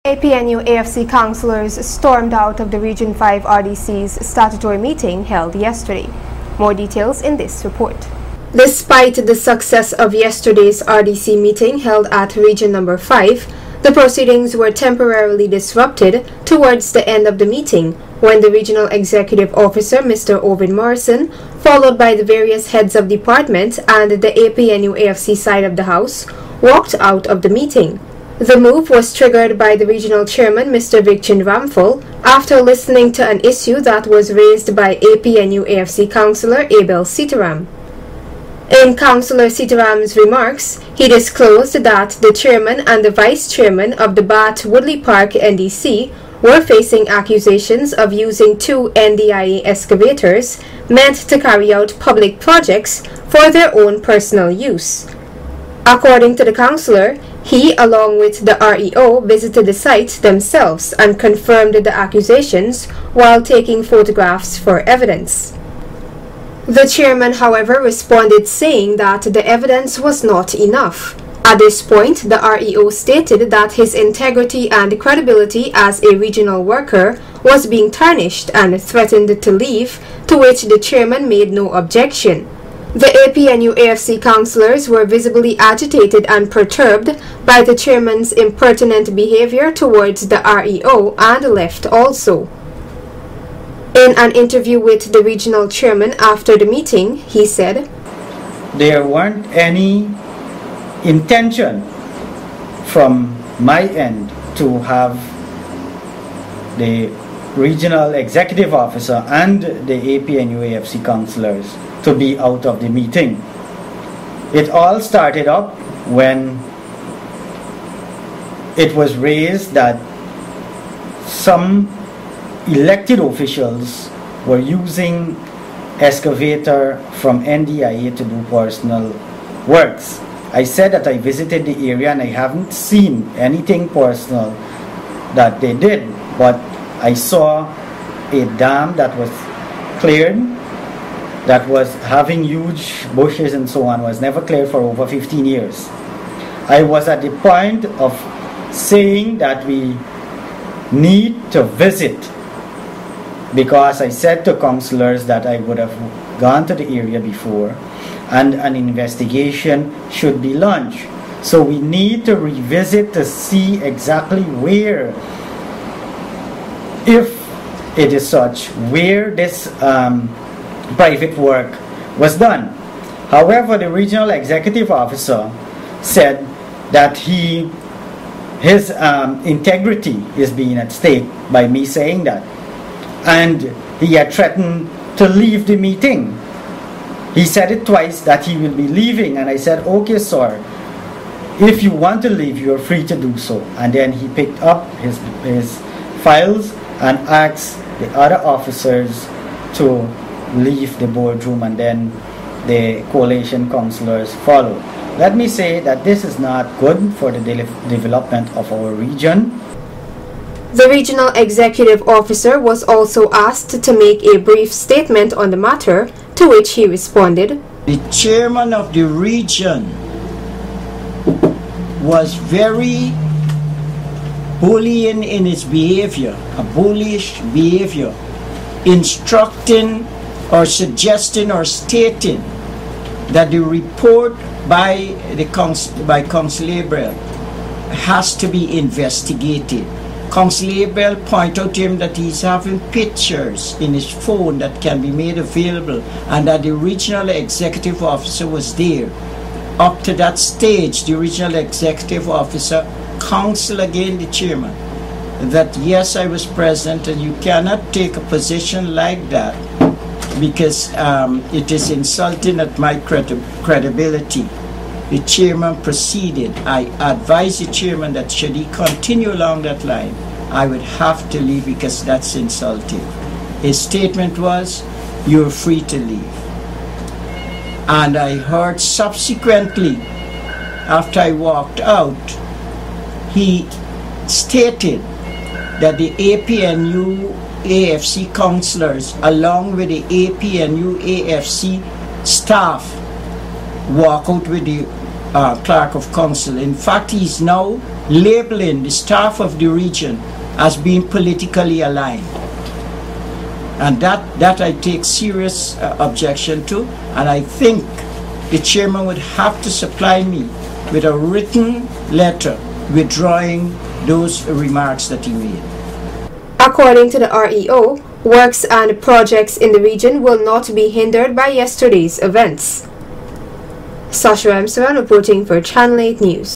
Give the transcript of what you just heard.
APNU AFC councillors stormed out of the Region 5 RDC's statutory meeting held yesterday. More details in this report. Despite the success of yesterday's RDC meeting held at Region Number 5, the proceedings were temporarily disrupted towards the end of the meeting when the Regional Executive Officer, Mr. Owen Morrison, followed by the various heads of department and the APNU AFC side of the House, walked out of the meeting. The move was triggered by the regional chairman, Mr. Vichin Ramphal, after listening to an issue that was raised by APNU AFC Councillor Abel Sitaram. In Councillor Sitaram's remarks, he disclosed that the chairman and the vice chairman of the Bath Woodley Park NDC were facing accusations of using 2 NDIA excavators meant to carry out public projects for their own personal use. According to the councillor, he, along with the REO, visited the sites themselves and confirmed the accusations while taking photographs for evidence. The chairman, however, responded saying that the evidence was not enough. At this point, the REO stated that his integrity and credibility as a regional worker was being tarnished and threatened to leave, to which the chairman made no objection. The APNU AFC councillors were visibly agitated and perturbed by the chairman's impertinent behavior towards the REO and left also. In an interview with the regional chairman after the meeting, he said, "There weren't any intention from my end to have the regional executive officer and the APNU AFC councillors to be out of the meeting. It all started up when it was raised that some elected officials were using excavator from NDIA to do personal works. I said that I visited the area and I haven't seen anything personal that they did, but I saw a dam that was cleared, that was having huge bushes and so on, was never cleared for over 15 years. I was at the point of saying that we need to visit, because I said to councillors that I would have gone to the area before and an investigation should be launched. So we need to revisit to see exactly where, if it is such, where this private work was done. However, the regional executive officer said that his integrity is being at stake by me saying that, and he had threatened to leave the meeting. He said it twice that he will be leaving, and I said, "Okay, sir, if you want to leave, you are free to do so." And then he picked up his files and asked the other officers to leave the boardroom, and then the coalition councillors followed. Let me say that this is not good for the development of our region. The regional executive officer was also asked to make a brief statement on the matter, to which he responded, "The chairman of the region was very bullying in his behavior, a bullish behavior, instructing or suggesting or stating that the report by Councillor Abel has to be investigated. Councillor Abel pointed out to him that he's having pictures in his phone that can be made available, and that the regional executive officer was there. Up to that stage, the regional executive officer counseled again the chairman that yes, I was present, and you cannot take a position like that because it is insulting at my credibility." The chairman proceeded. I advised the chairman that should he continue along that line, I would have to leave because that's insulting. His statement was, "You're free to leave." And I heard subsequently, after I walked out, he stated that the APNU AFC councillors, along with the APNU AFC staff, walk out with the clerk of council. In fact, he's now labeling the staff of the region as being politically aligned. And that I take serious objection to, and I think the chairman would have to supply me with a written letter withdrawing those remarks that he made. According to the REO, works and projects in the region will not be hindered by yesterday's events. Sasha Ramsaran reporting for Channel 8 News.